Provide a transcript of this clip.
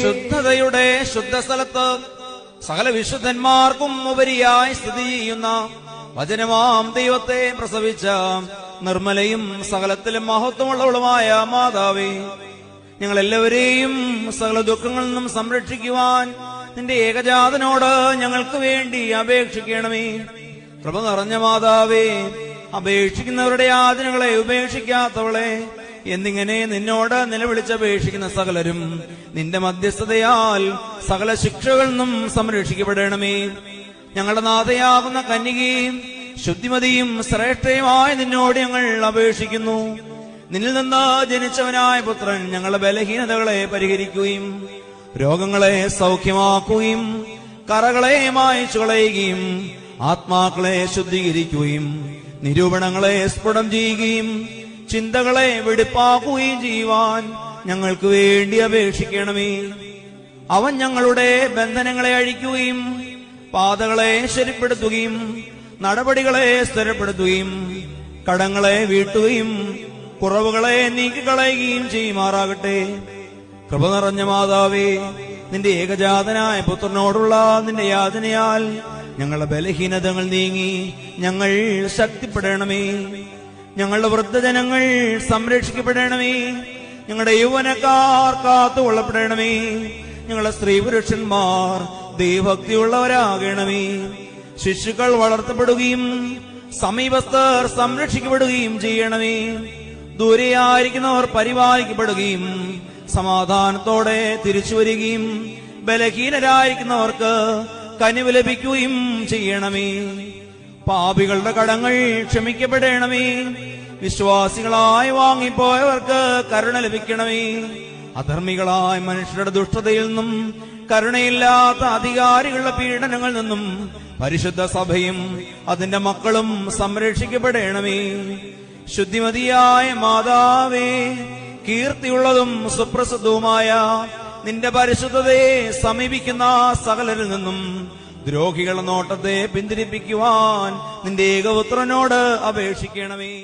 ശുദ്ധതയുടെ ശുദ്ധസ്ഥലത്ത് സകല വിശുദ്ധന്മാർക്കും ഉപരിയായി സ്ഥിതി ചെയ്യുന്ന വചനമാം ദൈവത്തെ പ്രസവിച്ച നിർമ്മലയും സകലത്തിലും മഹത്വമുള്ളവളുമായ മാതാവേ, ഞങ്ങളെല്ലാവരെയും സകല ദുഃഖങ്ങളിൽ നിന്നും സംരക്ഷിക്കുവാൻ നിന്റെ ഏകജാതനോട് ഞങ്ങൾക്ക് വേണ്ടി അപേക്ഷിക്കണമേ. കൃപ നിറഞ്ഞ മാതാവേ, അപേക്ഷിക്കുന്നവരുടെ യാതനകളെ ഉപേക്ഷിക്കാത്തവളെ, എന്നിങ്ങനെ നിന്നോട് നിലവിളിച്ചപേക്ഷിക്കുന്ന സകലരും നിന്റെ മധ്യസ്ഥതയാൽ സകല ശിക്ഷകളിൽ നിന്നും സംരക്ഷിക്കപ്പെടണമേ. ഞങ്ങളുടെ നാഥയാകുന്ന കന്യകയും ശുദ്ധിമതിയും ശ്രേഷ്ഠയുമായ നിന്നോട് ഞങ്ങൾ അപേക്ഷിക്കുന്നു. നിന്നിൽ നിന്ന് ജനിച്ചവനായ പുത്രൻ ഞങ്ങളുടെ ബലഹീനതകളെ പരിഹരിക്കുകയും രോഗങ്ങളെ സൗഖ്യമാക്കുകയും കറകളെ മായ്ച്ചു കളയുകയും ആത്മാക്കളെ ശുദ്ധീകരിക്കുകയും നിരൂപണങ്ങളെ സ്ഫുടം ചെയ്യുകയും ചിന്തകളെ വെടിപ്പാക്കുകയും ചെയ്യുവാൻ ഞങ്ങൾക്ക് വേണ്ടി അപേക്ഷിക്കണമേ. അവൻ ഞങ്ങളുടെ ബന്ധനങ്ങളെ അഴിക്കുകയും പാതകളെ ശരിപ്പെടുത്തുകയും നടപടികളെ സ്ഥിരപ്പെടുത്തുകയും കടങ്ങളെ വീട്ടുകയും കുറവുകളെ നീക്കിക്കളയുകയും ചെയ്യുമാറാകട്ടെ. കൃപ നിറഞ്ഞ മാതാവേ, നിന്റെ ഏകജാതനായ പുത്രനോടുള്ള നിന്റെ യാതനയാൽ ഞങ്ങളുടെ ബലഹീനതകൾ നീങ്ങി ഞങ്ങൾ ശക്തിപ്പെടണമേ. ഞങ്ങളുടെ വൃദ്ധജനങ്ങൾ സംരക്ഷിക്കപ്പെടണമേ. ഞങ്ങളുടെ യൗവനക്കാർ കാത്തുകൊള്ളപ്പെടണമേ. ഞങ്ങളുടെ സ്ത്രീ പുരുഷന്മാർ ദൈവഭക്തിയുള്ളവരാകണമേ. ശിശുക്കൾ വളർത്തപ്പെടുകയും സമീപസ്ഥർ സംരക്ഷിക്കപ്പെടുകയും ചെയ്യണമേ. ദൂരെയായിരിക്കുന്നവർ പരിപാലിക്കപ്പെടുകയും സമാധാനത്തോടെ തിരിച്ചു വരികയും ബലഹീനരായിരിക്കുന്നവർക്ക് കനിവ് ലഭിക്കുകയും ചെയ്യണമേ. പാപികളുടെ കടങ്ങൾ ക്ഷമിക്കപ്പെടണമേ. വിശ്വാസികളായി വാങ്ങിപ്പോയവർക്ക് കരുണ ലഭിക്കണമേ. അധർമ്മികളായ മനുഷ്യരുടെ ദുഷ്ടതയിൽ നിന്നും കരുണയില്ലാത്ത അധികാരികളുടെ പീഡനങ്ങളിൽ നിന്നും പരിശുദ്ധ സഭയും അതിന്റെ മക്കളും സംരക്ഷിക്കപ്പെടണമേ. ശുദ്ധിമതിയായ മാതാവേ, കീർത്തിയുള്ളതും സുപ്രസിദ്ധവുമായ നിന്റെ പരിശുദ്ധതയെ സമീപിക്കുന്ന സകലരിൽ നിന്നും ദ്രോഹികളുടെ നോട്ടത്തെ പിന്തിരിപ്പിക്കുവാൻ നിന്റെ ഏകപുത്രനോട് അപേക്ഷിക്കണമേ.